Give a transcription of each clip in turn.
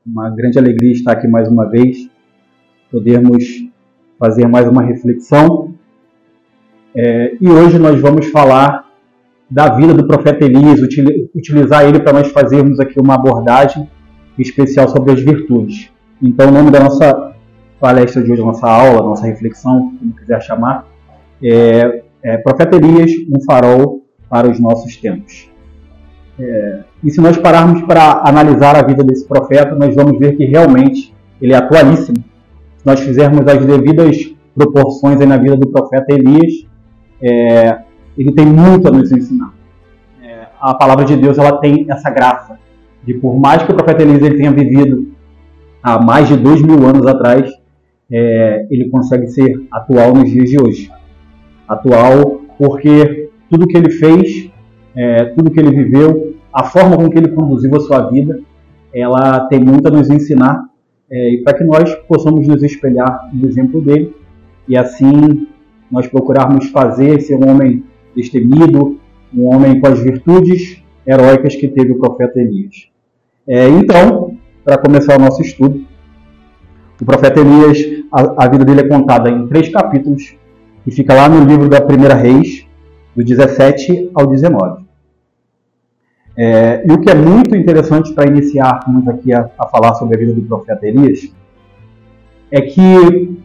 Uma grande alegria estar aqui mais uma vez, podermos fazer mais uma reflexão. E hoje nós vamos falar da vida do profeta Elias, utilizar ele para nós fazermos aqui uma abordagem especial sobre as virtudes. Então, o nome da nossa palestra de hoje, nossa aula, nossa reflexão, como quiser chamar, Profeta Elias, um farol para os nossos tempos. E se nós pararmos para analisar a vida desse profeta, nós vamos ver que realmente ele é atualíssimo. Se nós fizermos as devidas proporções aí na vida do profeta Elias, ele tem muito a nos ensinar. A palavra de Deus, ela tem essa graça de, por mais que o profeta Elias ele tenha vivido há mais de 2000 anos atrás, ele consegue ser atual nos dias de hoje. Atual porque tudo que ele fez, tudo que ele viveu, a forma com que ele conduziu a sua vida, ela tem muito a nos ensinar, e para que nós possamos nos espelhar no exemplo dele, e assim nós procurarmos ser um homem destemido, um homem com as virtudes heróicas que teve o profeta Elias. Então, para começar o nosso estudo, o profeta Elias, a vida dele é contada em 3 capítulos, que fica lá no livro da 1ª Reis, do 17 ao 19. E o que é muito interessante para iniciarmos aqui a falar sobre a vida do profeta Elias, é que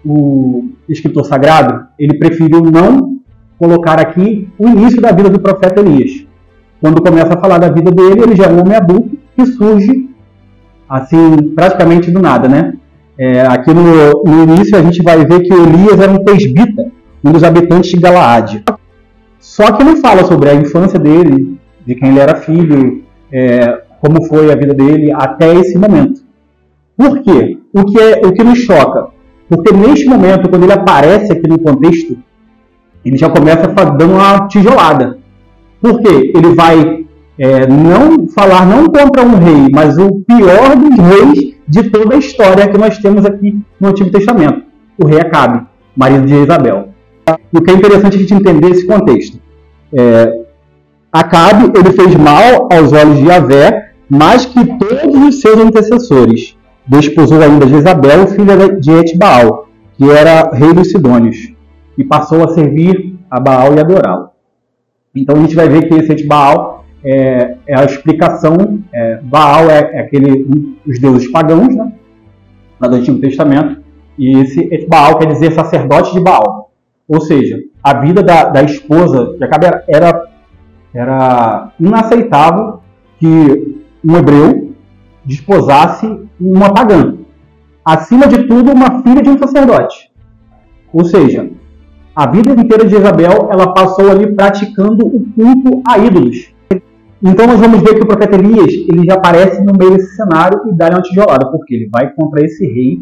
o escritor sagrado, ele preferiu não colocar aqui o início da vida do profeta Elias. Quando começa a falar da vida dele, ele já é um homem adulto que surge assim, praticamente do nada, né? Aqui no início a gente vai ver que Elias era um tesbita, um dos habitantes de Galaade. Só que não fala sobre a infância dele, de quem ele era filho, como foi a vida dele até esse momento. Por quê? O que nos choca? Porque neste momento, quando ele aparece aqui no contexto, ele já começa dando uma tijolada. Por quê? Ele vai não falar não contra um rei, mas o pior dos reis de toda a história que nós temos aqui no Antigo Testamento, o rei Acabe, marido de Jezabel. E o que é interessante a gente entender esse contexto. Acabe, ele fez mal aos olhos de Yahvé, mais que todos os seus antecessores. Desposou ainda Jezabel, filha de Etbaal, que era rei dos Sidônios, e passou a servir a Baal e adorá-lo. Então a gente vai ver que esse Etbaal é a explicação. Baal os deuses pagãos, né, lá do Antigo Testamento, e esse Etbaal quer dizer sacerdote de Baal. Ou seja, a vida da esposa de Acabe era inaceitável que um hebreu desposasse uma pagã. Acima de tudo, uma filha de um sacerdote. Ou seja, a vida inteira de Jezabel, ela passou ali praticando o culto a ídolos. Então nós vamos ver que o profeta Elias, ele já aparece no meio desse cenário e dá-lhe uma tijolada, porque ele vai contra esse rei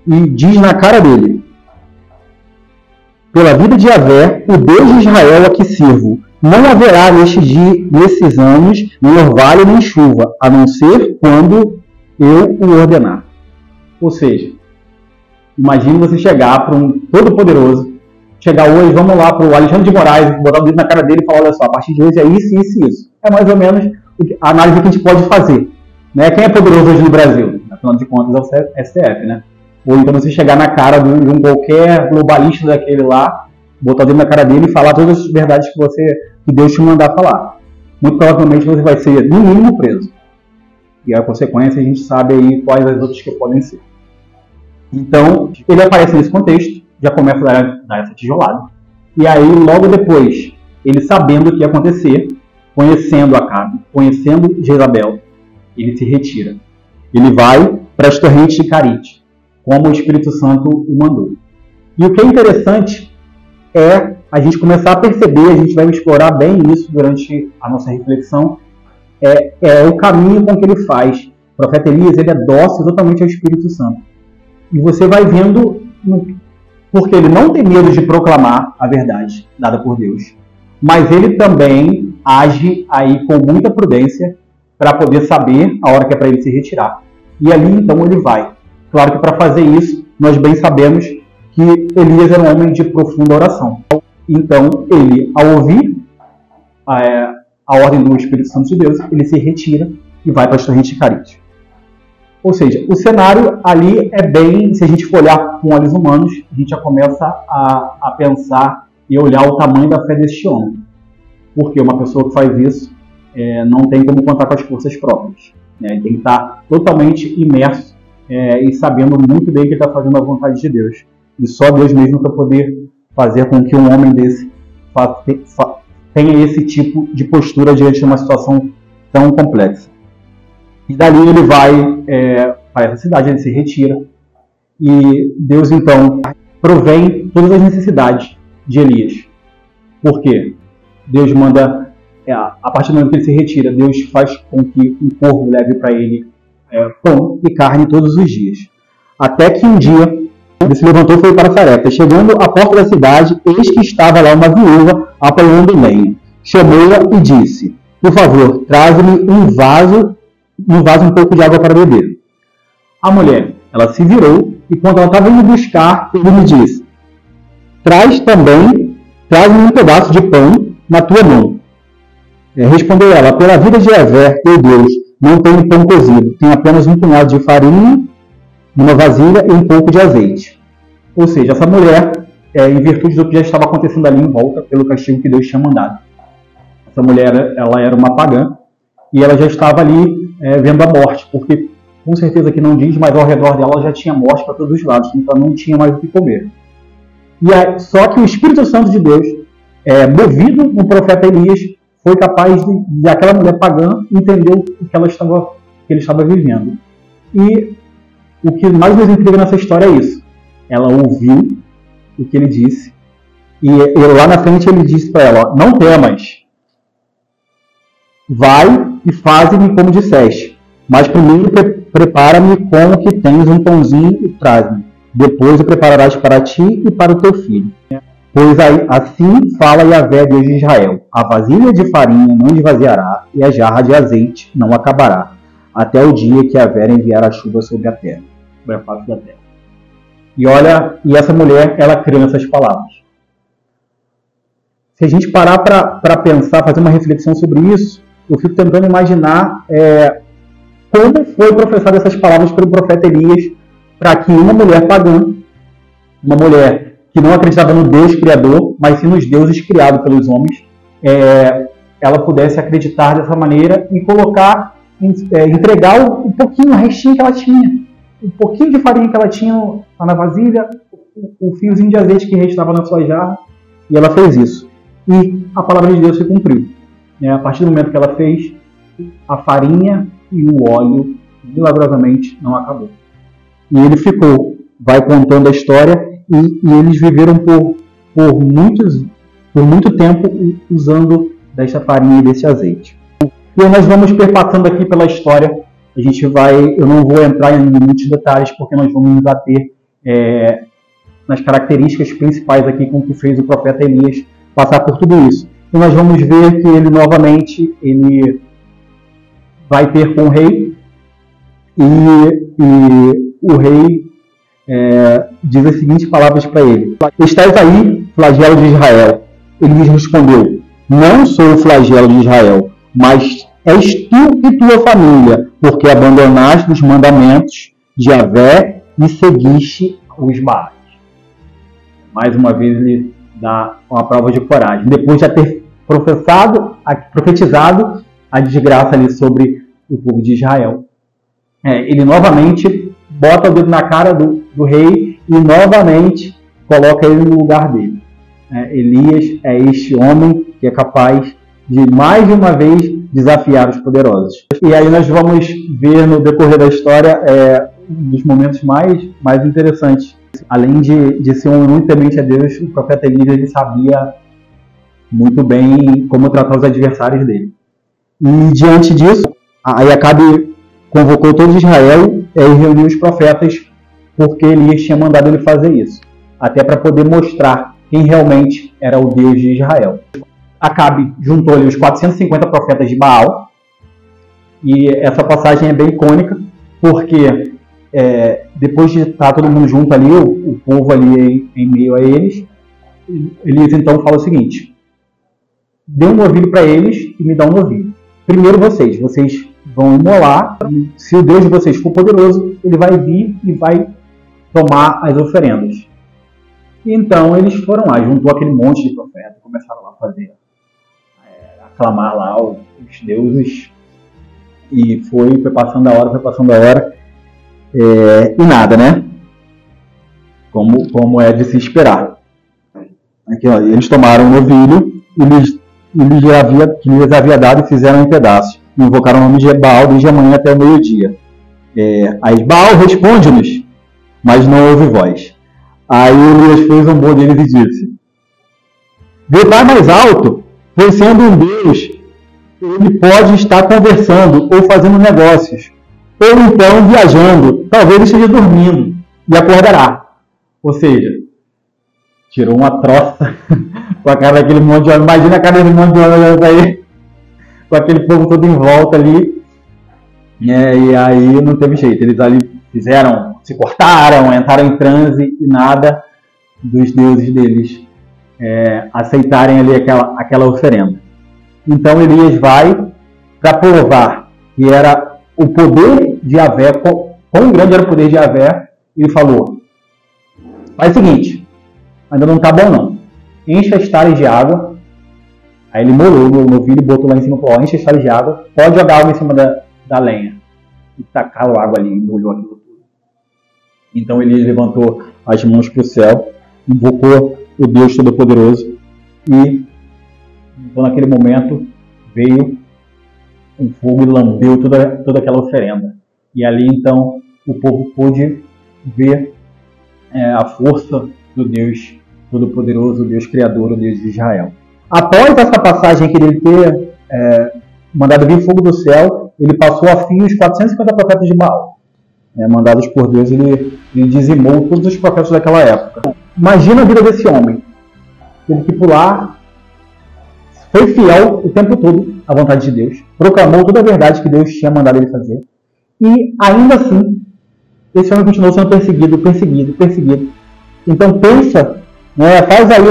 e diz na cara dele: pela vida de Yahvé, o Deus de Israel a que sirvo, não haverá nesses anos nem orvalho nem chuva, a não ser quando eu o ordenar. Ou seja, imagine você chegar para um todo-poderoso, chegar hoje, vamos lá para o Alexandre de Moraes, botar o dedo na cara dele e falar: olha só, a partir de hoje é isso, isso e isso. É mais ou menos a análise que a gente pode fazer. Né? Quem é poderoso hoje no Brasil? Afinal de contas é o STF, né? Ou então você chegar na cara de um qualquer globalista daquele lá, botar o dedo na cara dele e falar todas as verdades que Deus te mandar falar. Muito provavelmente você vai ser, no mínimo, preso. E a consequência a gente sabe aí quais as outras que podem ser. Então, ele aparece nesse contexto, já começa a dar essa tijolada. E aí, logo depois, ele sabendo o que ia acontecer, conhecendo Acabe, conhecendo Jezabel, ele se retira. Ele vai para as torrentes de Carite, como o Espírito Santo o mandou. E o que é interessante é a gente começar a perceber, a gente vai explorar bem isso durante a nossa reflexão, o caminho com que ele faz. O profeta Elias, ele é dócil totalmente ao Espírito Santo. E você vai vendo, porque ele não tem medo de proclamar a verdade dada por Deus, mas ele também age aí com muita prudência para poder saber a hora que é para ele se retirar. E ali então ele vai. Claro que para fazer isso, nós bem sabemos que Elias era um homem de profunda oração. Então ele, ao ouvir a ordem do Espírito Santo de Deus, ele se retira e vai para as torrentes de Carídeo. Ou seja, o cenário ali é bem, se a gente for olhar com olhos humanos, a gente já começa a pensar e olhar o tamanho da fé deste homem. Porque uma pessoa que faz isso não tem como contar com as forças próprias. Né? Ele tem que estar totalmente imerso e sabendo muito bem que ele está fazendo a vontade de Deus. E só Deus mesmo para poder fazer com que um homem desse tenha esse tipo de postura diante de uma situação tão complexa. E dali ele vai para essa cidade, ele se retira. E Deus então provém todas as necessidades de Elias. Por quê? Deus manda, a partir do momento que ele se retira, Deus faz com que um corvo leve para ele pão e carne todos os dias. Até que um dia ele se levantou e foi para Sarepta. Chegando à porta da cidade, eis que estava lá uma viúva apanhando lenha. Chamou-a e disse: por favor, traze-me um vaso um pouco de água para beber. A mulher, ela se virou e quando ela estava indo buscar, ele me disse: traz-me um pedaço de pão na tua mão. Respondeu ela: pela vida de Yahvé, teu Deus, não tenho pão cozido, tenho apenas um punhado de farinha numa vasilha e um pouco de azeite. Ou seja, essa mulher, em virtude do que já estava acontecendo ali em volta, pelo castigo que Deus tinha mandado. Essa mulher, ela era uma pagã e ela já estava ali vendo a morte, porque com certeza que não diz, mas ao redor dela já tinha morte para todos os lados, então não tinha mais o que comer. Só que o Espírito Santo de Deus, movido no profeta Elias, foi capaz de aquela mulher pagã entender o que ele estava vivendo. E o que mais nos intriga nessa história é isso. Ela ouviu o que ele disse e lá na frente ele disse para ela: não temas, vai e faze-me como disseste, mas primeiro prepara-me com o que tens um pãozinho e traz-me. Depois o prepararás para ti e para o teu filho. Pois assim fala Yahvé, Deus de Israel: a vasilha de farinha não esvaziará e a jarra de azeite não acabará, até o dia que Yahvé enviar a chuva sobre a terra, sobre a face da terra. E essa mulher, ela creu nessas palavras. Se a gente parar para pensar, fazer uma reflexão sobre isso, eu fico tentando imaginar como foi professada essas palavras pelo profeta Elias, para que uma mulher pagã, uma mulher que não acreditava no Deus Criador, mas sim nos deuses criados pelos homens, ela pudesse acreditar dessa maneira e entregar um pouquinho, o restinho que ela tinha, um pouquinho de farinha que ela tinha lá na vasilha, o fiozinho de azeite que restava na sua jarra, e ela fez isso. E a palavra de Deus se cumpriu. A partir do momento que ela fez, a farinha e o óleo, milagrosamente, não acabou. E ele vai contando a história, e eles viveram por muito tempo usando dessa farinha e desse azeite. E nós vamos perpassando aqui pela história. Eu não vou entrar em muitos detalhes, porque nós vamos nos ater nas características principais aqui com que fez o profeta Elias passar por tudo isso. E nós vamos ver que ele novamente vai ter com o rei, e o rei diz as seguintes palavras para ele: estás aí, flagelo de Israel. Ele lhes respondeu: não sou o flagelo de Israel, mas és tu e tua família, porque abandonaste os mandamentos de Yahvé e seguiste os Baais. Mais uma vez ele dá uma prova de coragem. Depois de já ter profetizado a desgraça ali sobre o povo de Israel, ele novamente bota o dedo na cara do rei e novamente coloca ele no lugar dele. Elias é este homem que é capaz de mais de uma vez desafiar os poderosos. E aí nós vamos ver no decorrer da história um dos momentos mais interessantes. Além de ser um muito temente a Deus, o profeta Elias ele sabia muito bem como tratar os adversários dele. E diante disso, aí Acabe convocou todo Israel e reuniu os profetas, porque Elias tinha mandado ele fazer isso, até para poder mostrar quem realmente era o Deus de Israel. Acabe juntou ali os 450 profetas de Baal, e essa passagem é bem icônica, porque depois de estar todo mundo junto ali, o povo ali em meio a eles, Elias então fala o seguinte: dê um novilho para eles e me dá um novilho. Primeiro vocês vão imolar. Se o Deus de vocês for poderoso, ele vai vir e vai tomar as oferendas. Então eles foram lá, juntou aquele monte de profetas, começaram lá a fazer, aclamar lá os deuses, e foi passando a hora, e nada, né? Como é de se esperar. Aqui, ó, eles tomaram um novilho, que lhes havia dado, e fizeram em pedaços. Invocaram o nome de Baal desde a manhã até o meio-dia. Aí Baal responde-nos, mas não houve voz. Aí Elias fez zombou deles e disse: gritar mais alto, pois sendo um Deus, ele pode estar conversando ou fazendo negócios, ou então viajando, talvez esteja dormindo e acordará. Ou seja, tirou uma troça com a cara daquele monte de homem. Imagina a cara desse monte de homem olhando aí, com aquele povo todo em volta ali. E aí não teve jeito. Eles ali se cortaram, entraram em transe e nada dos deuses deles aceitarem ali aquela oferenda. Então Elias vai para provar que era o poder de Yahvé, quão grande era o poder de Yahvé. Ele falou: faz o seguinte, ainda não está bom não, enche as talhas de água. Aí ele molhou o novilho e botou lá em cima e falou: enche as talhas de água, pode jogar água em cima da lenha. E tacaram água ali, molhou aquilo tudo. Então ele levantou as mãos para o céu, invocou o Deus Todo-Poderoso, e então naquele momento veio um fogo e lambeu toda aquela oferenda. E ali então o povo pôde ver a força do Deus Todo-Poderoso, o Deus Criador, o Deus de Israel. Após essa passagem que ele ter mandado vir fogo do céu, ele passou a fio os 450 profetas de Baal. Mandados por Deus, ele dizimou todos os profetas daquela época. Imagina a vida desse homem. Teve que pular, foi fiel o tempo todo à vontade de Deus, proclamou toda a verdade que Deus tinha mandado ele fazer, e ainda assim, esse homem continuou sendo perseguido. Então pensa, faz aí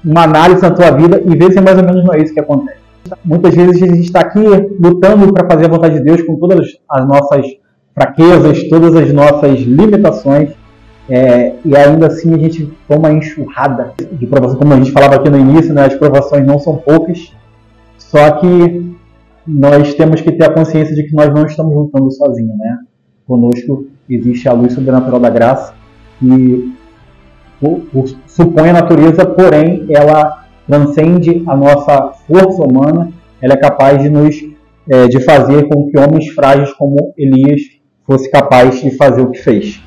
uma análise na tua vida e vê se mais ou menos não é isso que acontece. Muitas vezes a gente está aqui lutando para fazer a vontade de Deus com todas as nossas fraquezas, todas as nossas limitações, e ainda assim a gente toma enxurrada de provação, como a gente falava aqui no início, né? As provações não são poucas, só que nós temos que ter a consciência de que nós não estamos lutando sozinhos, né? Conosco existe a luz sobrenatural da graça, que supõe a natureza, porém ela transcende a nossa força humana. Ela é capaz de fazer com que homens frágeis como Elias fosse capaz de fazer o que fez.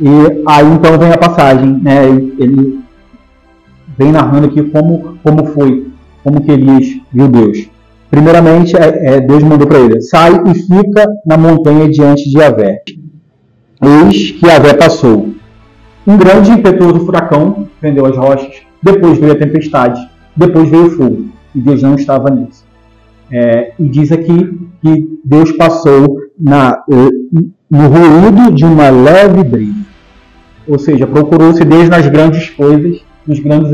E aí então vem a passagem, né? Ele vem narrando aqui como que Elias viu Deus. Primeiramente, Deus mandou para ele: sai e fica na montanha diante de Yahvé. Eis que Yahvé passou. Um grande e impetuoso furacão prendeu as rochas, depois veio a tempestade, depois veio o fogo, e Deus não estava nisso. E diz aqui que Deus passou no ruído de uma leve brisa. Ou seja, procurou-se Deus nas grandes coisas, nos grandes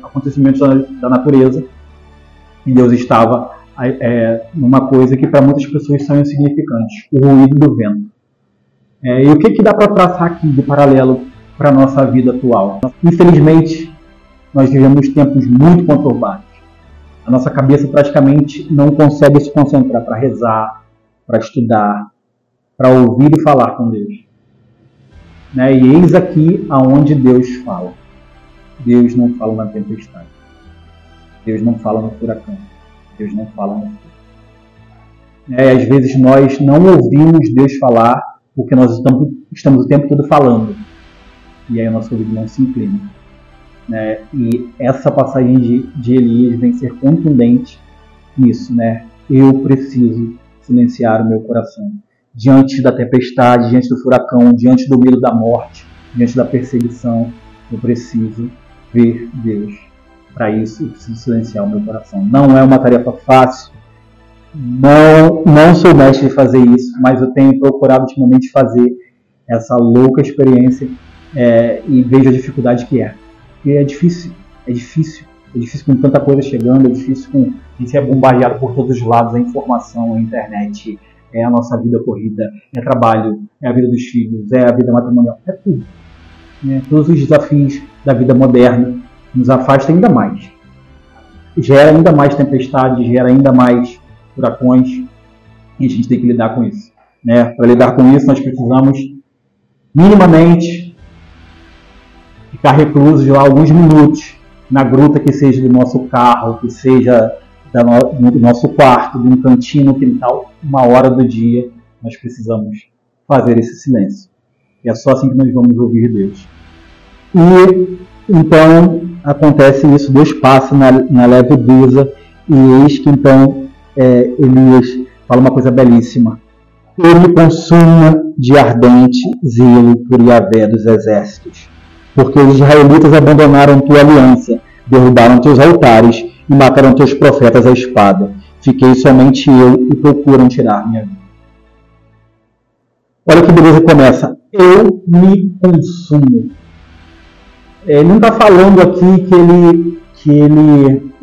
acontecimentos da natureza, e Deus estava numa coisa que para muitas pessoas são insignificantes: o ruído do vento. E o que dá para traçar aqui de paralelo para a nossa vida atual? Infelizmente, nós vivemos tempos muito conturbados. A nossa cabeça praticamente não consegue se concentrar para rezar, para estudar, para ouvir e falar com Deus. E eis aqui aonde Deus fala. Deus não fala na tempestade. Deus não fala no furacão. Deus não fala no fogo. Às vezes nós não ouvimos Deus falar porque nós estamos o tempo todo falando. E aí o nosso ouvido não se inclina. E essa passagem de Elias vem ser contundente nisso. Eu preciso silenciar o meu coração diante da tempestade, diante do furacão, diante do medo da morte, diante da perseguição. Eu preciso ver Deus. Para isso, eu preciso silenciar o meu coração. Não é uma tarefa fácil. Não sou mestre de fazer isso, mas eu tenho procurado ultimamente fazer essa louca experiência, e vejo a dificuldade que é. Porque é difícil. É difícil com tanta coisa chegando, é difícil com a gente ser bombardeado por todos os lados, a informação, a internet, é a nossa vida corrida, é trabalho, é a vida dos filhos, é a vida matrimonial, é tudo. Né? Todos os desafios da vida moderna nos afastam ainda mais. Gera ainda mais tempestades, gera ainda mais furacões, e a gente tem que lidar com isso. Né? Para lidar com isso, nós precisamos minimamente ficar reclusos lá alguns minutos na gruta, que seja do nosso carro, que seja do nosso quarto, de um cantinho no quintal, 1 hora do dia, nós precisamos fazer esse silêncio. E é só assim que nós vamos ouvir Deus. E então acontece isso, Deus passa na leve brisa, e eis que então Elias fala uma coisa belíssima. Ele consuma de ardente zelo por Yahvé dos exércitos, porque os israelitas abandonaram tua aliança, derrubaram teus altares e mataram teus profetas à espada. Fiquei somente eu e procuram tirar minha vida. Olha que beleza começa. Eu me consumo. Ele não está falando aqui que ele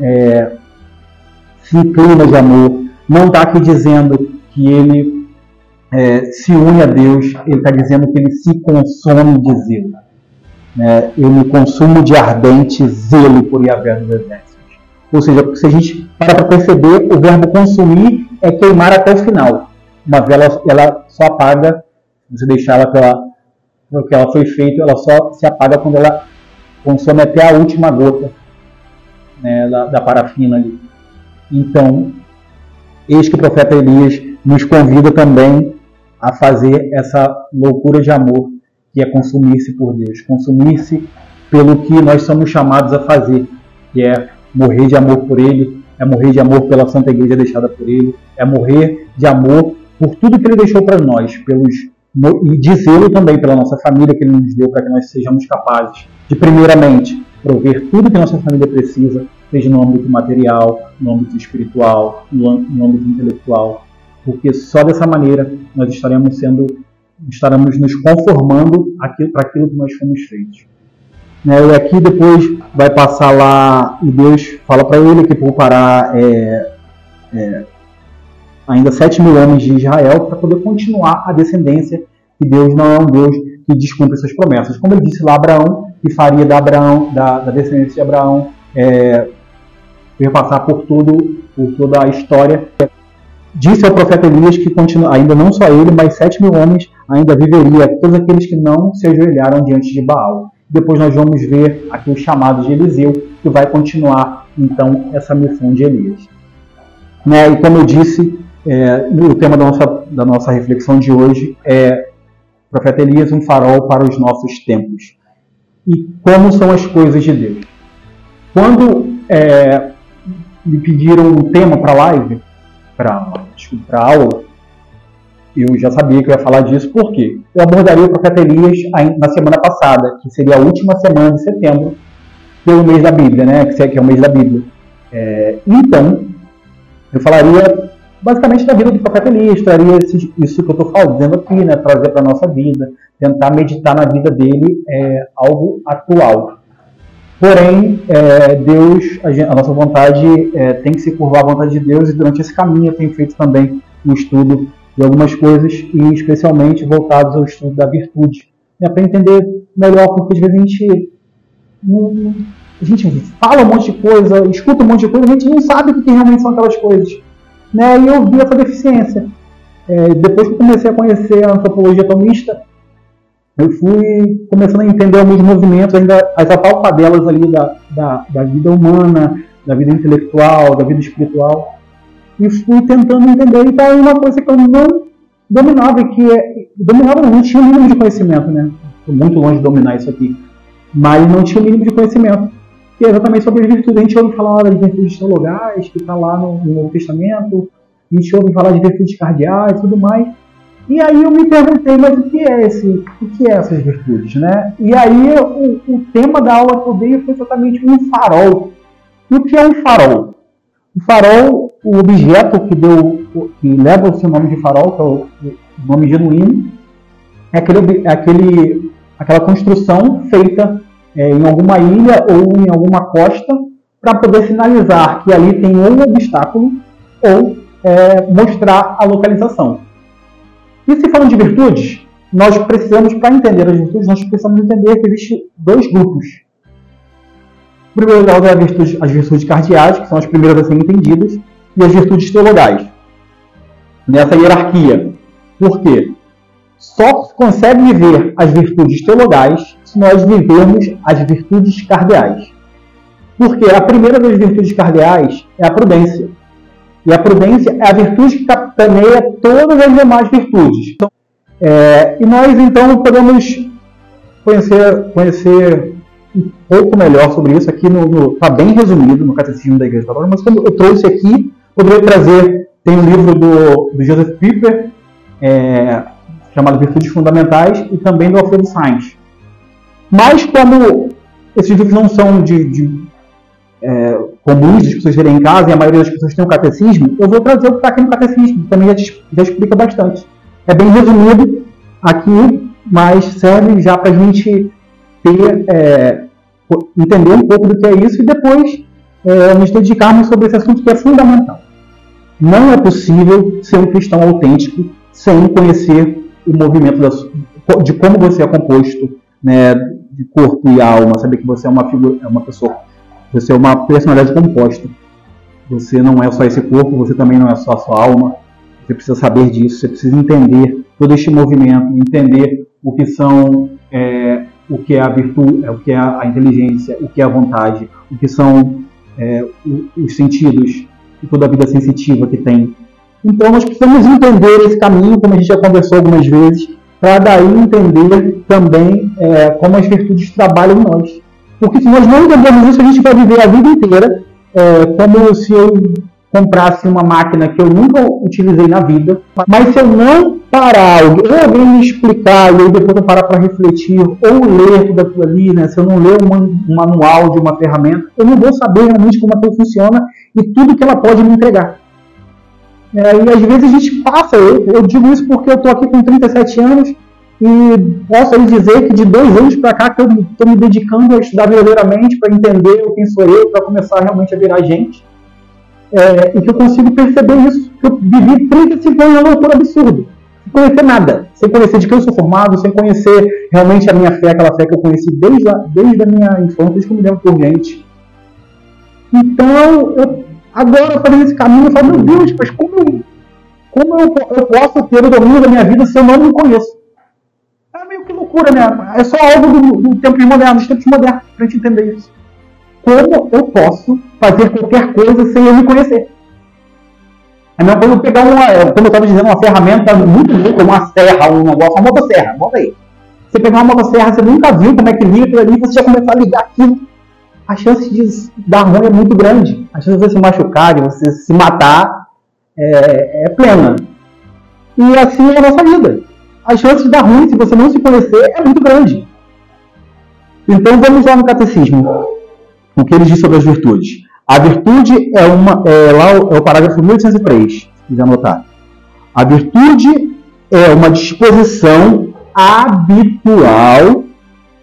se inclina de amor. Não está aqui dizendo que ele se une a Deus. Ele está dizendo que ele se consome de zelo. Eu me consumo de ardente zelo por Yahvé dos exércitos. Ou seja, se a gente para perceber, o verbo consumir é queimar até o final. Uma vela ela só apaga, se você deixar ela pelo que ela foi feita, ela só se apaga quando ela consome até a última gota, né, da parafina ali. Então, eis que o profeta Elias nos convida também a fazer essa loucura de amor, que é consumir-se por Deus, consumir-se pelo que nós somos chamados a fazer, que é morrer de amor por Ele, é morrer de amor pela Santa Igreja deixada por Ele, é morrer de amor por tudo que Ele deixou para nós, e de zelo também pela nossa família que Ele nos deu, para que nós sejamos capazes de, primeiramente, prover tudo que nossa família precisa, seja no âmbito material, no âmbito espiritual, no âmbito intelectual, porque só dessa maneira nós estaremos nos conformando para aquilo que nós fomos feitos. E aqui depois vai passar lá, e Deus fala para ele que poupará ainda 7.000 homens de Israel para poder continuar a descendência, que Deus não é um Deus que descumpre suas promessas. Como ele disse lá a Abraão, que faria da descendência de Abraão ia passar por toda a história. Disse ao profeta Elias que ainda não só ele, mas 7.000 homens ainda viveria, todos aqueles que não se ajoelharam diante de Baal. Depois nós vamos ver aqui o chamado de Eliseu, que vai continuar então essa missão de Elias. E como eu disse, o tema da nossa reflexão de hoje é o profeta Elias, um farol para os nossos tempos. E como são as coisas de Deus. Quando me pediram um tema para a live, para a aula, eu já sabia que eu ia falar disso, porque eu abordaria o profeta Elias na semana passada, que seria a última semana de setembro, pelo mês da Bíblia, né? Que é o mês da Bíblia. Então, eu falaria basicamente da vida do profeta Elias, traria isso que eu estou dizendo aqui, né? Trazer para a nossa vida, tentar meditar na vida dele algo atual. Porém, Deus, a nossa vontade tem que se curvar à vontade de Deus, e durante esse caminho eu tenho feito também um estudo de algumas coisas, e especialmente voltados ao estudo da virtude, para entender melhor, porque às vezes a gente fala um monte de coisa, escuta um monte de coisa, a gente não sabe o que realmente são aquelas coisas. E eu vi essa deficiência. Depois que eu comecei a conhecer a antropologia tomista, eu fui começando a entender alguns movimentos, ainda as apalpadelas ali da vida humana, da vida intelectual, da vida espiritual, e fui tentando entender. E tá aí uma coisa que eu não dominava, não tinha o mínimo de conhecimento, né? Estou muito longe de dominar isso aqui, mas não tinha o mínimo de conhecimento, que é exatamente sobre as virtudes. A gente ouve falar das virtudes teologais, que está lá no Novo Testamento, a gente ouve falar de virtudes cardeais e tudo mais. E aí eu me perguntei, mas o que é essas virtudes, né? E aí o tema da aula que eu dei foi exatamente um farol. E o que é um farol? O farol, o objeto que leva o seu nome de farol, que é o nome genuíno, é aquela construção feita em alguma ilha ou em alguma costa para poder sinalizar que ali tem um obstáculo ou mostrar a localização. E se falando de virtudes, nós precisamos, para entender as virtudes, nós precisamos entender que existem dois grupos. O primeiro grau é as virtudes cardeais, que são as primeiras a serem entendidas, e as virtudes teologais. Nessa hierarquia. Por quê? Só se consegue viver as virtudes teologais se nós vivermos as virtudes cardeais. Porque a primeira das virtudes cardeais é a prudência. E a prudência é a virtude que capitaneia todas as demais virtudes. E nós, então, podemos conhecer um pouco melhor sobre isso. Aqui está bem resumido no Catecismo da Igreja Católica, mas como eu trouxe aqui, poderia trazer, tem um livro do Joseph Pieper, chamado Virtudes Fundamentais, e também do Alfredo Sainz. Mas como esses livros não são comuns das pessoas verem em casa, e a maioria das pessoas tem um catecismo, eu vou trazer o que está aqui no catecismo, que também já explica bastante. É bem resumido aqui, mas serve já para a gente entender um pouco do que é isso e depois nos dedicarmos sobre esse assunto que é fundamental. Não é possível ser um cristão autêntico sem conhecer o movimento de como você é composto, né, de corpo e alma, saber que você é uma pessoa, você é uma personalidade composta. Você não é só esse corpo, você também não é só a sua alma. Você precisa saber disso, você precisa entender todo este movimento, entender o que são, o que é a virtude, o que é a inteligência, o que é a vontade, o que são os sentidos e toda a vida sensitiva que tem. Então nós precisamos entender esse caminho, como a gente já conversou algumas vezes, para daí entender também como as virtudes trabalham em nós. Porque se nós não entendermos isso, a gente vai viver a vida inteira como se eu comprasse uma máquina que eu nunca utilizei na vida, mas se eu não parar, ou alguém me explicar, e aí depois eu parar para refletir, ou ler tudo aquilo ali, né? Se eu não ler um manual de uma ferramenta, eu não vou saber realmente como aquilo funciona e tudo que ela pode me entregar. E às vezes a gente passa, eu digo isso porque eu estou aqui com 37 anos e posso lhe dizer que de 2 anos para cá que eu estou me dedicando a estudar verdadeiramente para entender quem sou eu, para começar realmente a virar gente. E que eu consigo perceber isso, que eu vivi 35 anos numa loucura absurda, sem conhecer nada, sem conhecer de que eu sou formado, sem conhecer realmente a minha fé, aquela fé que eu conheci desde a minha infância, desde que eu me lembro por gente. Então, agora fazendo esse caminho, eu falo, meu Deus, mas como eu posso ter o domínio da minha vida se eu não me conheço? É meio que loucura, né? É só algo do tempo moderno, dos tempos modernos, para a gente entender isso. Como eu posso fazer qualquer coisa sem eu me conhecer? É a mesma coisa eu pegar como eu estava dizendo, uma ferramenta muito louca, uma serra, um negócio, uma motosserra, bota aí. Você pegar uma motosserra, você nunca viu como é que liga aquilo ali, você já começar a ligar aquilo. A chance de dar ruim é muito grande. A chance de você se machucar, de você se matar, é plena. E assim é a nossa vida. A chance de dar ruim, se você não se conhecer, é muito grande. Então vamos lá no catecismo. O que ele diz sobre as virtudes. A virtude lá é o parágrafo 1803, se quiser anotar. A virtude é uma disposição habitual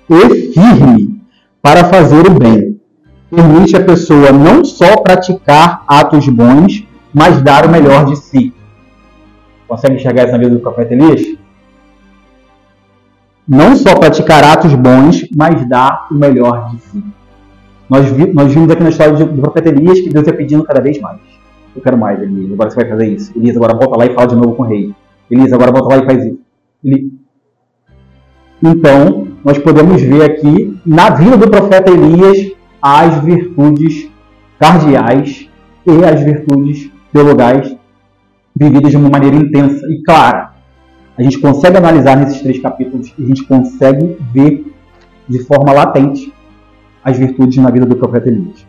e firme para fazer o bem. Permite a pessoa não só praticar atos bons, mas dar o melhor de si. Consegue enxergar essa vida do profeta Elias? Não só praticar atos bons, mas dar o melhor de si. Nós vimos aqui na história do profeta Elias que Deus ia pedindo cada vez mais. Eu quero mais, Elias. Agora você vai fazer isso. Elias, agora volta lá e fala de novo com o rei. Elias, agora volta lá e faz isso. Então, nós podemos ver aqui, na vida do profeta Elias, as virtudes cardeais e as virtudes teologais vividas de uma maneira intensa e clara. A gente consegue analisar nesses 3 capítulos e a gente consegue ver de forma latente as virtudes na vida do profeta Elias.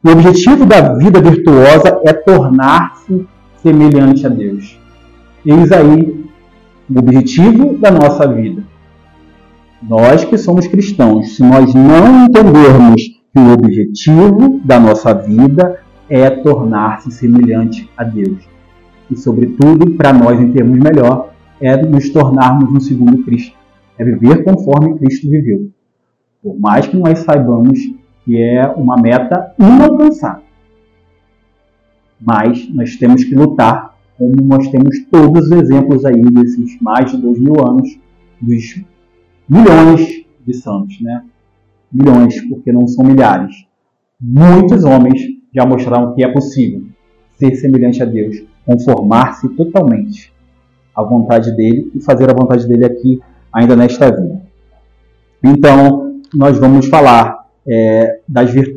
O objetivo da vida virtuosa é tornar-se semelhante a Deus. Eis aí o objetivo da nossa vida. Nós que somos cristãos, se nós não entendermos que o objetivo da nossa vida é tornar-se semelhante a Deus, e sobretudo, para nós entendermos melhor, é nos tornarmos um segundo Cristo. É viver conforme Cristo viveu. Por mais que nós saibamos que é uma meta inalcançável. Mas nós temos que lutar, como nós temos todos os exemplos aí desses mais de 2000 anos, dos milhões de santos, né? Milhões, porque não são milhares. Muitos homens já mostraram que é possível ser semelhante a Deus, conformar-se totalmente à vontade dele e fazer a vontade dele aqui, ainda nesta vida. Então, nós vamos falar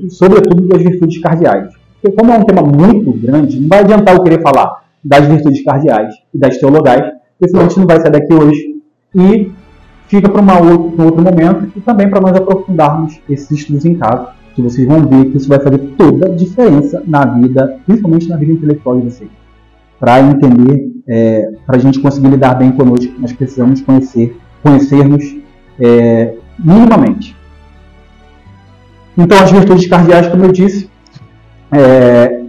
sobretudo das virtudes cardeais. Porque como é um tema muito grande, não vai adiantar eu querer falar das virtudes cardeais e das teologais, porque senão a gente não vai sair daqui hoje e fica para um outro momento e também para nós aprofundarmos esses estudos em casa, que vocês vão ver que isso vai fazer toda a diferença na vida, principalmente na vida intelectual de vocês. Para entender, para a gente conseguir lidar bem conosco, nós precisamos conhecermos minimamente. Então, as virtudes cardeais, como eu disse,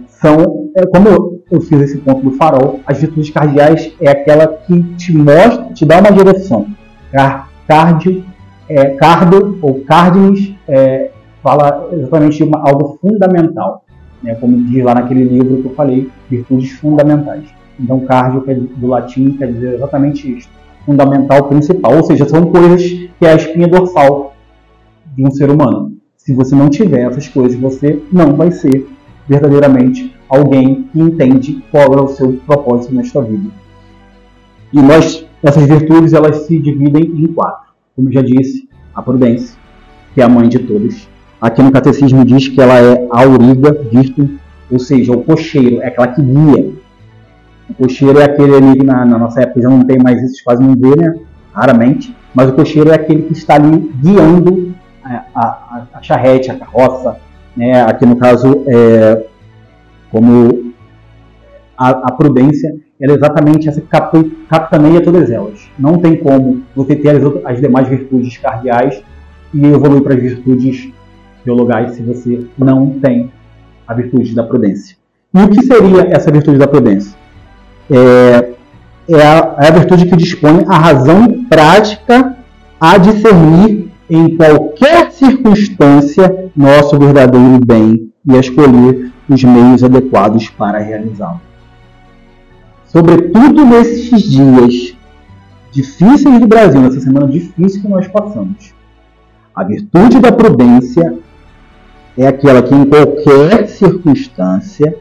são, como eu fiz esse ponto do farol, as virtudes cardeais é aquela que te mostra, te dá uma direção. Cardo ou cardinis fala exatamente de algo fundamental, né? Como diz lá naquele livro que eu falei, virtudes fundamentais. Então, cardio do latim quer dizer exatamente isso, fundamental, principal, ou seja, são coisas que é a espinha dorsal de um ser humano. Se você não tiver essas coisas, você não vai ser verdadeiramente alguém que entende qual é o seu propósito nesta vida. E essas virtudes, elas se dividem em 4. Como eu já disse, a prudência, que é a mãe de todas. Aqui no catecismo diz que ela é a auriga virtum, ou seja, o cocheiro, é aquela que guia. O cocheiro é aquele ali que na nossa época já não tem mais isso, quase não vê, né? Raramente. Mas o cocheiro é aquele que está ali guiando a charrete, a carroça, né? Aqui no caso, como a prudência, ela é exatamente essa que capitaneia todas elas. Não tem como você ter as demais virtudes cardeais e evoluir para as virtudes teologais se você não tem a virtude da prudência. E o que seria essa virtude da prudência? É a virtude que dispõe a razão prática a discernir em qualquer circunstância nosso verdadeiro bem e a escolher os meios adequados para realizá-lo. Sobretudo nesses dias difíceis do Brasil, nessa semana difícil que nós passamos, a virtude da prudência é aquela que em qualquer circunstância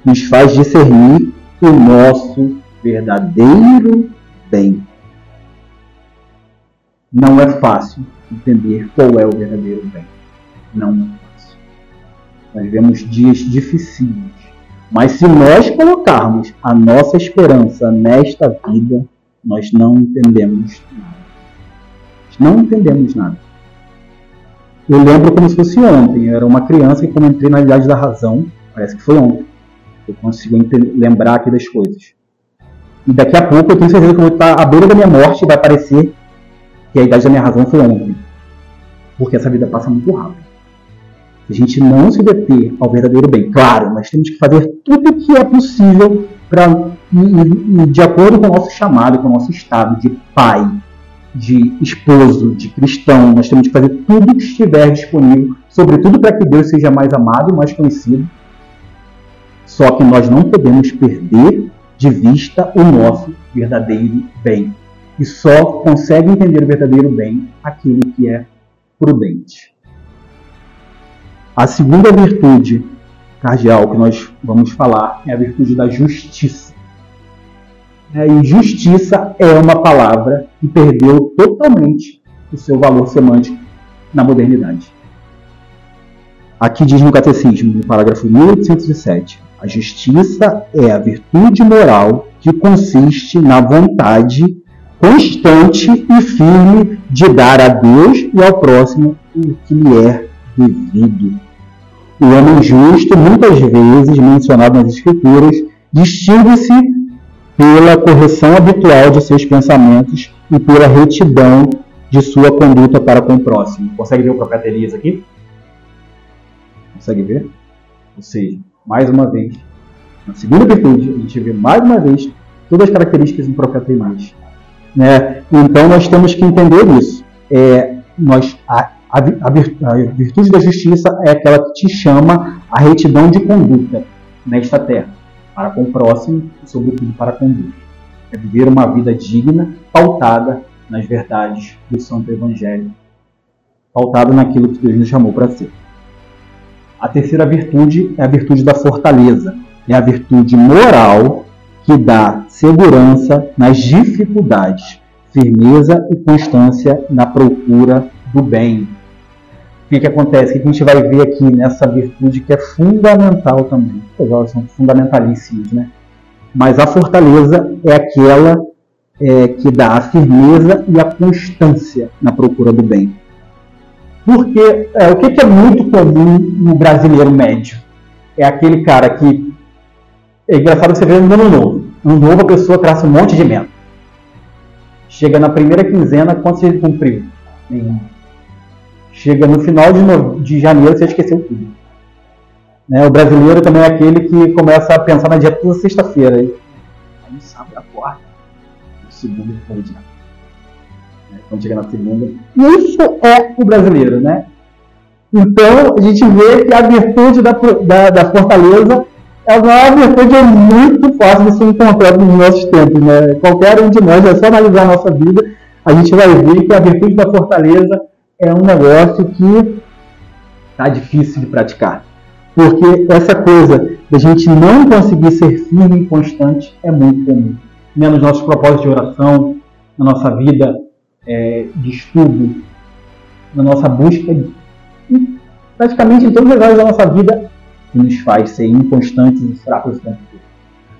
nos faz discernir o nosso verdadeiro bem. Não é fácil entender qual é o verdadeiro bem. Não é fácil. Nós vemos dias dificílimos. Mas se nós colocarmos a nossa esperança nesta vida, nós não entendemos nada. Não entendemos nada. Eu lembro como se fosse ontem. Eu era uma criança e como entrei na idade da razão, parece que foi ontem. Eu consigo lembrar aqui das coisas. E daqui a pouco eu tenho certeza que eu vou estar à beira da minha morte e vai parecer que a idade da minha razão foi ontem. Porque essa vida passa muito rápido. Se a gente não se deter ao verdadeiro bem, claro, nós temos que fazer tudo o que é possível para, de acordo com o nosso chamado, com o nosso estado de pai, de esposo, de cristão, nós temos que fazer tudo o que estiver disponível, sobretudo para que Deus seja mais amado e mais conhecido. Só que nós não podemos perder de vista o nosso verdadeiro bem. E só consegue entender o verdadeiro bem aquele que é prudente. A segunda virtude cardeal que nós vamos falar é a virtude da justiça. E justiça é uma palavra que perdeu totalmente o seu valor semântico na modernidade. Aqui diz no Catecismo, no parágrafo 1807, a justiça é a virtude moral que consiste na vontade constante e firme de dar a Deus e ao próximo o que lhe é devido. O homem justo, muitas vezes mencionado nas Escrituras, distingue-se pela correção habitual de seus pensamentos e pela retidão de sua conduta para com o próximo. Consegue ver o profeta Elias aqui? Consegue ver? Ou seja, mais uma vez, na segunda virtude, a gente vê mais uma vez todas as características do profeta Elias. Então nós temos que entender isso. A virtude da justiça é aquela que te chama à retidão de conduta nesta terra, para com o próximo e, sobretudo, para com Deus. É viver uma vida digna, pautada nas verdades do Santo Evangelho, pautada naquilo que Deus nos chamou para ser. A terceira virtude é a virtude da fortaleza. É a virtude moral que dá segurança nas dificuldades, firmeza e constância na procura do bem. O que acontece? O que a gente vai ver aqui nessa virtude que é fundamental também? Elas são fundamentalíssimas, né? Mas a fortaleza é aquela que dá a firmeza e a constância na procura do bem. Porque o que é muito comum no brasileiro médio? É aquele cara que... É engraçado você ver no ano novo. No ano novo a pessoa traça um monte de meta. Chega na primeira quinzena, quanto você cumpriu? Nenhum. Chega no final de janeiro, você esqueceu tudo. Né? O brasileiro também é aquele que começa a pensar na dieta toda sexta-feira. Aí sábado acorda. Segunda foi o dia. Quando chega na segunda. Isso é o brasileiro, né? Então, a gente vê que a virtude da fortaleza é uma virtude muito fácil de ser encontrada nos nossos tempos, né? Qualquer um de nós, é só analisar a nossa vida, a gente vai ver que a virtude da fortaleza é um negócio que está difícil de praticar. Porque essa coisa de a gente não conseguir ser firme e constante é muito comum. Né? Nos nossos propósitos de oração, na nossa vida de estudo, na nossa busca, praticamente em todas as áreas da nossa vida, que nos faz ser inconstantes e fracos o tempo todo.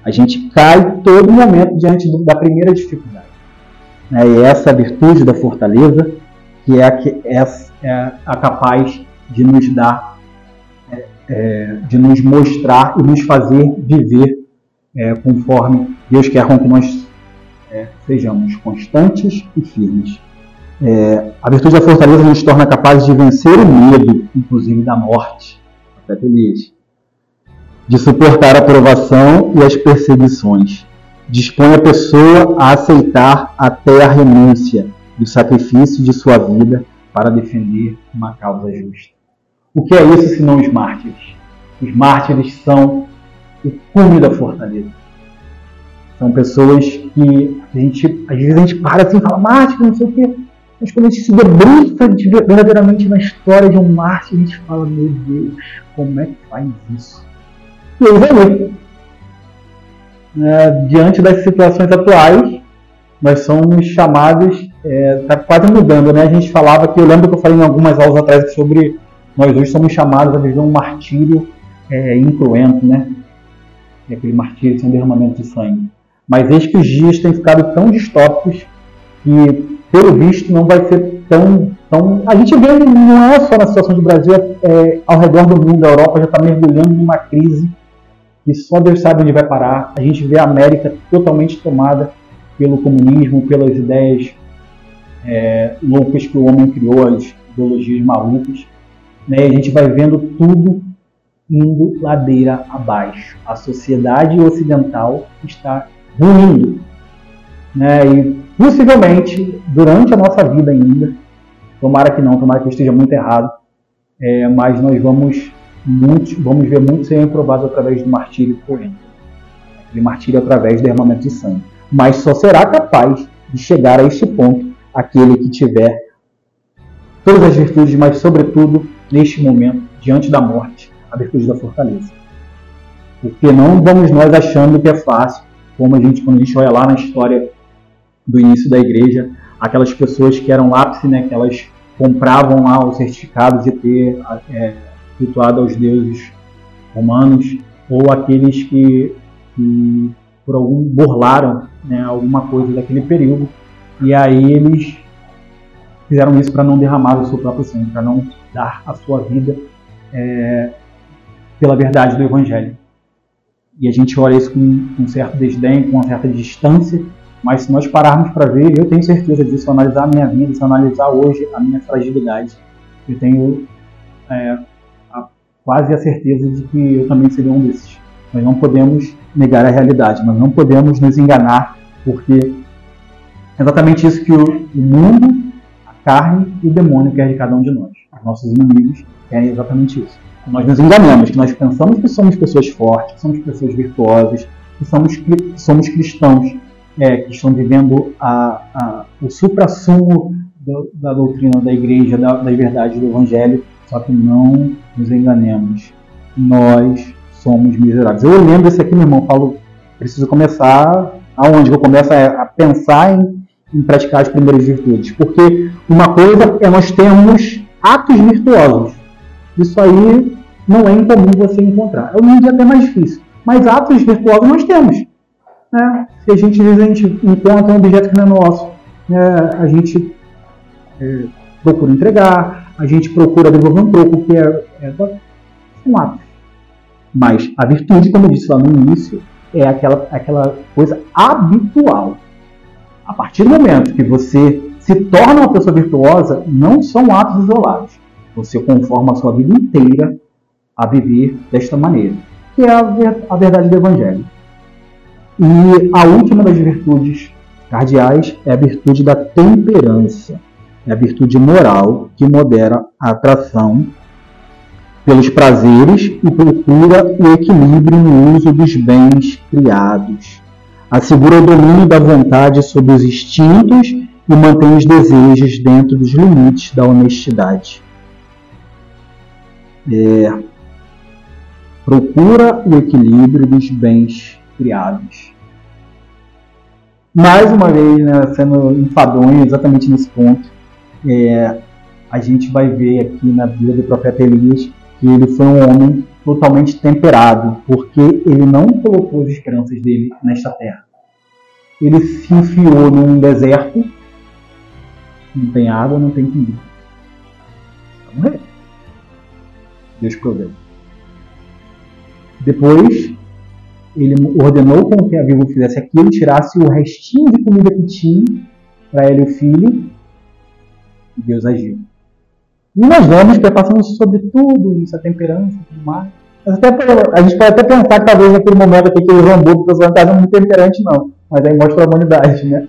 A gente cai todo momento diante da primeira dificuldade. E essa virtude da fortaleza que é a capaz de nos dar, de nos mostrar e nos fazer viver conforme Deus quer com que nós sejamos constantes e firmes. A virtude da fortaleza nos torna capazes de vencer o medo, inclusive da morte, até feliz, de suportar a provação e as perseguições. Dispõe a pessoa a aceitar até a renúncia do sacrifício de sua vida para defender uma causa justa. O que é isso senão os mártires? Os mártires são o cume da fortaleza. São pessoas que às vezes a gente para assim e fala, mártir, não sei o quê. Mas quando a gente se debruça verdadeiramente na história de um mártir, a gente fala, meu Deus, como é que faz isso? E aí vai ver. Diante das situações atuais, nós somos chamados, está quase mudando, né? A gente falava que, eu lembro que eu falei em algumas aulas atrás sobre nós hoje somos chamados a viver um martírio incruento, né? Aquele martírio sem derramamento de sangue. Mas eis que os dias têm ficado tão distópicos que, pelo visto, não vai ser tão... A gente vê, não é só na situação do Brasil, ao redor do mundo, a Europa já está mergulhando numa crise que só Deus sabe onde vai parar. A gente vê a América totalmente tomada pelo comunismo, pelas ideias loucas que o homem criou, as ideologias malucas. Né? E a gente vai vendo tudo indo ladeira abaixo. A sociedade ocidental está ruindo. Né? E possivelmente, durante a nossa vida ainda, tomara que não, tomara que eu esteja muito errado, mas nós vamos ver muito ser reprovado através do martírio cruento. Aquele martírio através do derramamento de sangue. Mas só será capaz de chegar a este ponto aquele que tiver todas as virtudes, mas sobretudo, neste momento, diante da morte, a virtude da fortaleza. Porque não vamos nós achando que é fácil, como quando a gente olha lá na história do início da igreja, aquelas pessoas que eram lápice, né, que elas compravam lá os certificados de ter cultuado aos deuses romanos, ou aqueles que por algum burlaram, né, alguma coisa daquele período, e aí eles fizeram isso para não derramar o seu próprio sangue, para não dar a sua vida pela verdade do Evangelho. E a gente olha isso com um certo desdém, com uma certa distância, mas se nós pararmos para ver, eu tenho certeza disso, se eu analisar a minha vida, se eu analisar hoje a minha fragilidade, eu tenho quase a certeza de que eu também seria um desses. Nós não podemos negar a realidade, nós não podemos nos enganar, porque é exatamente isso que o mundo, a carne e o demônio quer de cada um de nós. Os nossos inimigos querem exatamente isso. Nós nos enganamos, que nós pensamos que somos pessoas fortes, que somos pessoas virtuosas, que somos cristãos, que estão vivendo o suprassumo da doutrina da igreja, das verdades do evangelho, só que não nos enganemos. Nós somos miseráveis. Eu lembro isso aqui, meu irmão, falo, preciso começar aonde? Eu começo a pensar em praticar as primeiras virtudes. Porque uma coisa é nós termos atos virtuosos. Isso aí não é incomum você encontrar. É um dia até mais difícil. Mas atos virtuosos nós temos. Né? Se a gente encontra um objeto que não é nosso, a gente procura entregar, a gente procura devolver um troco, que são atos. Mas a virtude, como eu disse lá no início, é aquela coisa habitual. A partir do momento que você se torna uma pessoa virtuosa, não são atos isolados. Você conforma a sua vida inteira a viver desta maneira, que é a verdade do Evangelho. E a última das virtudes cardeais é a virtude da temperança. É a virtude moral que modera a atração pelos prazeres e procura o equilíbrio no uso dos bens criados. Assegura o domínio da vontade sobre os instintos e mantém os desejos dentro dos limites da honestidade. Procura o equilíbrio dos bens criados. Mais uma vez, né, sendo enfadonho exatamente nesse ponto, a gente vai ver aqui na vida do profeta Elias que ele foi um homem totalmente temperado, porque ele não colocou as esperanças dele nesta terra. Ele se enfiou num deserto, não tem água, não tem comida. Vai morrer. Deus proveu. Depois, ele ordenou com que a viúva fizesse aquilo, tirasse o restinho de comida que tinha para ele e o filho, e Deus agiu. E nós vamos passando sobre tudo isso, a temperança e tudo mais. A gente pode até pensar que talvez naquele momento aqui que ele rombou, o pessoal não está muito temperante, não. Mas aí mostra a humanidade, né?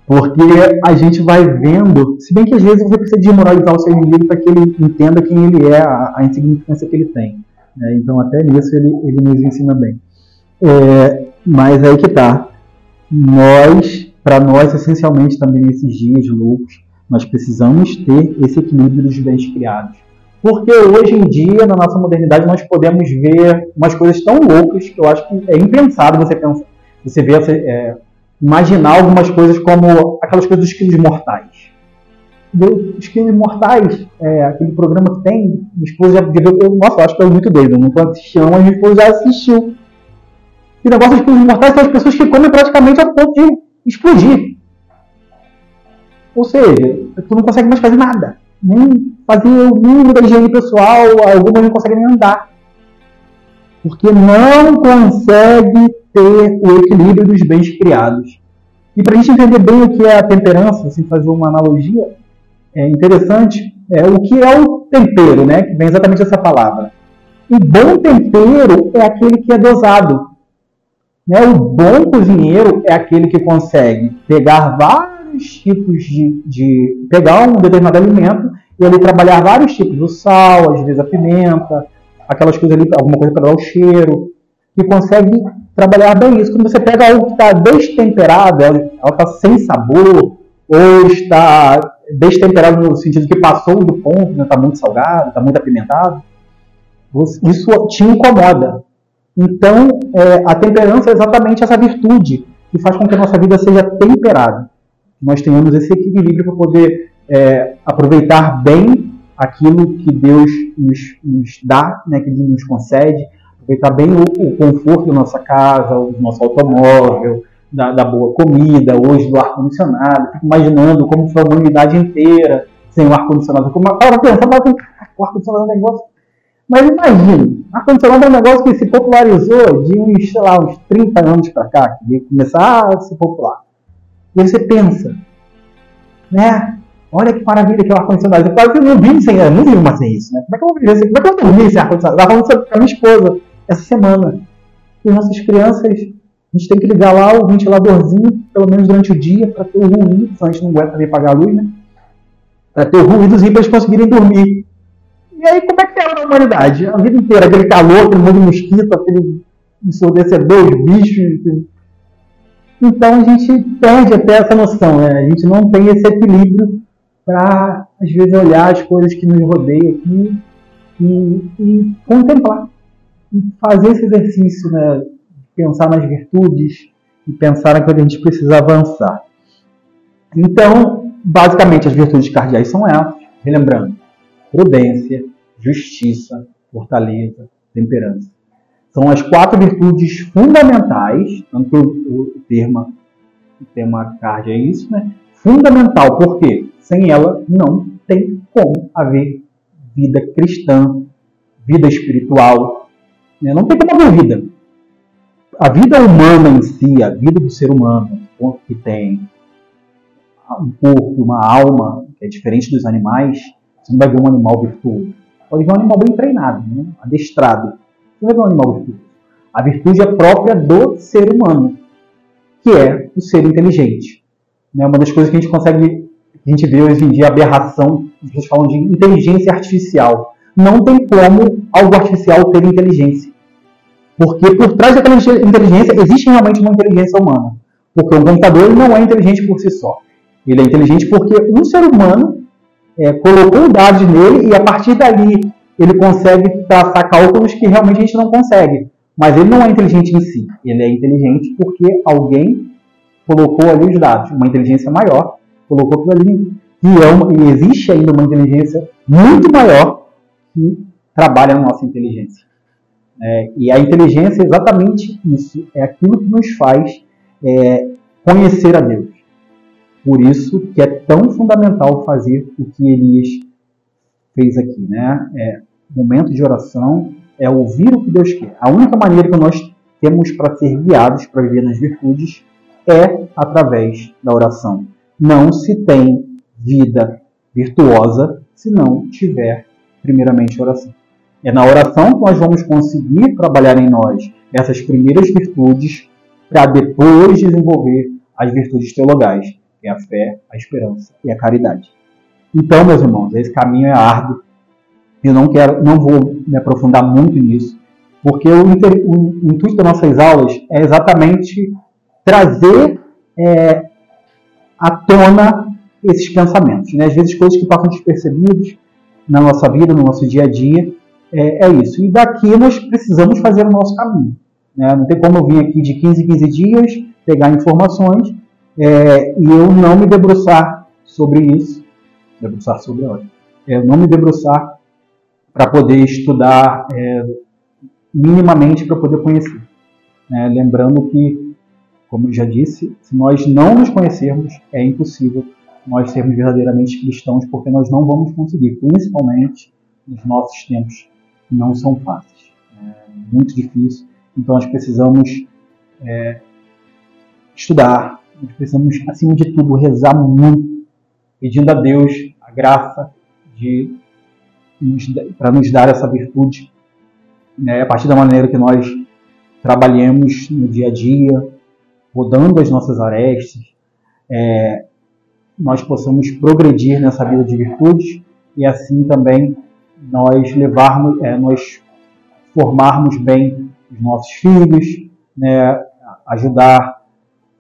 Porque a gente vai vendo, se bem que às vezes você precisa desmoralizar o seu inimigo para que ele entenda quem ele é, a insignificância que ele tem. Né? Então até nisso ele nos ensina bem. Mas aí que tá. Para nós, essencialmente também nesses dias loucos, nós precisamos ter esse equilíbrio dos bens criados. Porque hoje em dia, na nossa modernidade, nós podemos ver umas coisas tão loucas que eu acho que é impensável você ver, imaginar algumas coisas como aquelas coisas dos quilos mortais. Os quilos mortais, aquele programa que tem, minha esposa já viu, nossa, eu acho que é muito doido, eu nunca assisti, mas minha esposa já assistiu. E o negócio dos quilos mortais são as pessoas que comem praticamente ao ponto de explodir. Ou seja, tu não consegue mais fazer nada. Nem fazer o mínimo da higiene pessoal, algumas não conseguem nem andar. Porque não consegue ter o equilíbrio dos bens criados. E para a gente entender bem o que é a temperança, assim, fazer uma analogia interessante, o que é o tempero, né? Que vem exatamente essa palavra. O bom tempero é aquele que é dosado. Né? O bom cozinheiro é aquele que consegue pegar vários tipos pegar um determinado alimento e ali trabalhar vários tipos, o sal, às vezes a pimenta, aquelas coisas ali, alguma coisa para dar o cheiro, e consegue trabalhar bem isso. Quando você pega algo que está destemperado, ela está sem sabor, ou está destemperado no sentido que passou do ponto, né? Está muito salgado, está muito apimentado, isso te incomoda. Então, a temperança é exatamente essa virtude que faz com que a nossa vida seja temperada. Nós tenhamos esse equilíbrio para poder aproveitar bem aquilo que Deus nos dá, né, que Deus nos concede, aproveitar bem o conforto da nossa casa, do nosso automóvel, da boa comida, hoje do ar-condicionado. Fico imaginando como foi a humanidade inteira sem o ar-condicionado. Estava pensando, o ar-condicionado é um negócio... Mas imagina, o ar-condicionado é um negócio que se popularizou de uns 30 anos para cá, que começar a se popular. E aí você pensa, né? Olha que maravilha que é o ar-condicionado. Eu quase não vivo sem isso, né? Como é que eu vou viver? Como é que eu vou dormir sem ar-condicionado? Eu estava falando com a minha esposa essa semana. E nossas crianças a gente tem que ligar lá o ventiladorzinho, pelo menos durante o dia, para ter o ruído, senão a gente não aguenta nem pagar a luz, né? Para ter o ruídozinho para eles conseguirem dormir. E aí, como é que era na humanidade? A vida inteira, aquele calor, aquele monte de mosquito, aquele ensurdecedor, os bichos. Então a gente perde até essa noção, né? A gente não tem esse equilíbrio para, às vezes, olhar as coisas que nos rodeiam aqui e contemplar. E fazer esse exercício, né? Pensar nas virtudes e pensar naquilo que a gente precisa avançar. Então, basicamente, as virtudes cardeais são essas, relembrando: prudência, justiça, fortaleza, temperança. São as 4 virtudes fundamentais, tanto que o tema cardia é isso, né? Fundamental, porque sem ela não tem como haver vida cristã, vida espiritual, né? Não tem como haver vida. A vida humana em si, a vida do ser humano, que tem um corpo, uma alma, que é diferente dos animais, você não vai ver um animal virtuoso. Pode ver um animal bem treinado, né? Adestrado. Você vai ver um animal virtuoso. A virtude é própria do ser humano, que é o ser inteligente. Uma das coisas que a gente vê hoje em dia, aberração, as pessoas falam de inteligência artificial. Não tem como algo artificial ter inteligência. Porque por trás daquela inteligência existe realmente uma inteligência humana. Porque o computador não é inteligente por si só. Ele é inteligente porque um ser humano colocou dados nele e a partir dali ele consegue traçar cálculos que realmente a gente não consegue. Mas ele não é inteligente em si. Ele é inteligente porque alguém colocou ali os dados. Uma inteligência maior colocou aquilo ali. E existe ainda uma inteligência muito maior que trabalha na nossa inteligência. E a inteligência é exatamente isso. É aquilo que nos faz conhecer a Deus. Por isso que é tão fundamental fazer o que Elias fez aqui, né? Momento de oração é ouvir o que Deus quer. A única maneira que nós temos para ser guiados, para viver nas virtudes, é através da oração. Não se tem vida virtuosa se não tiver, primeiramente, oração. É na oração que nós vamos conseguir trabalhar em nós essas primeiras virtudes para depois desenvolver as virtudes teologais, que é a fé, a esperança e a caridade. Então, meus irmãos, esse caminho é árduo. Eu não vou me aprofundar muito nisso, porque o intuito das nossas aulas é exatamente trazer à tona esses pensamentos, né? Às vezes coisas que passam despercebidas na nossa vida, no nosso dia a dia, é isso. E daqui nós precisamos fazer o nosso caminho, né? Não tem como eu vir aqui de 15 em 15 dias, pegar informações e eu não me debruçar sobre isso, não me debruçar para poder estudar minimamente para poder conhecer. Lembrando que, como eu já disse, se nós não nos conhecermos, é impossível nós sermos verdadeiramente cristãos, porque nós não vamos conseguir, principalmente nos nossos tempos que não são fáceis. É muito difícil. Então nós precisamos estudar, nós precisamos, acima de tudo, rezar muito, pedindo a Deus a graça para nos dar essa virtude, né, a partir da maneira que nós trabalhemos no dia a dia, rodando as nossas arestas, nós possamos progredir nessa vida de virtudes e assim também nós formarmos bem os nossos filhos, né, ajudar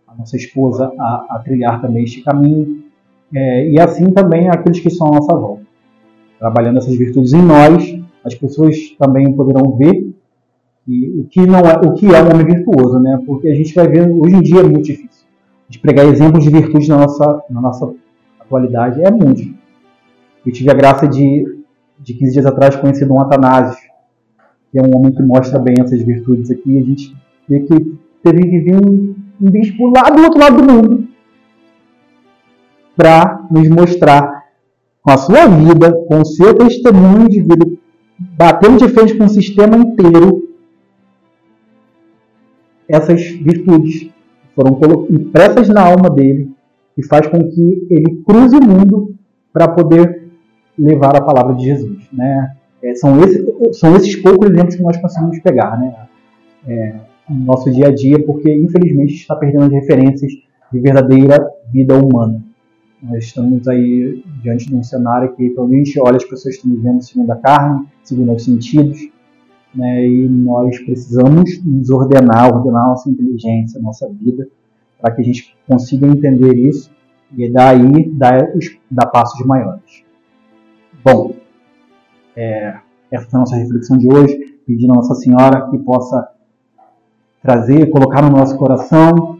a nossa esposa a trilhar também este caminho, e assim também aqueles que estão à nossa volta. Trabalhando essas virtudes em nós, as pessoas também poderão ver o que é um homem virtuoso, né? Porque a gente vai ver, hoje em dia é muito difícil. A gente pregar exemplos de virtude na nossa atualidade é muito difícil. Eu tive a graça de 15 dias atrás conhecer Dom Atanásio, que é um homem que mostra bem essas virtudes aqui. A gente vê que teve que vir um bispo lá do outro lado do mundo para nos mostrar, com a sua vida, com o seu testemunho de vida, batendo de frente com o sistema inteiro, essas virtudes foram impressas na alma dele e faz com que ele cruze o mundo para poder levar a palavra de Jesus, né? São esses poucos exemplos que nós conseguimos pegar, né? no nosso dia a dia, porque infelizmente está perdendo as referências de verdadeira vida humana. Nós estamos aí diante de um cenário que, quando a gente olha, as pessoas estão vivendo segundo a carne, segundo os sentidos, né? E nós precisamos nos ordenar nossa inteligência, nossa vida, para que a gente consiga entender isso e daí dar passos maiores. Bom, essa foi a nossa reflexão de hoje, pedindo a Nossa Senhora que possa trazer, colocar no nosso coração,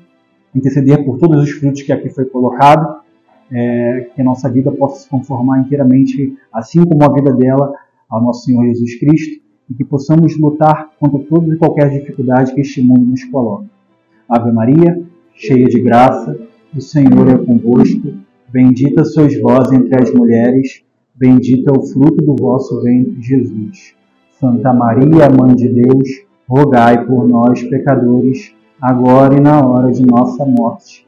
interceder por todos os frutos que aqui foi colocado, que a nossa vida possa se conformar inteiramente, assim como a vida dela, ao nosso Senhor Jesus Cristo, e que possamos lutar contra todas e qualquer dificuldade que este mundo nos coloca. Ave Maria, cheia de graça, o Senhor é convosco, bendita sois vós entre as mulheres, bendito é o fruto do vosso ventre, Jesus. Santa Maria, Mãe de Deus, rogai por nós, pecadores, agora e na hora de nossa morte.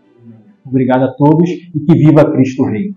Obrigado a todos e que viva Cristo Rei.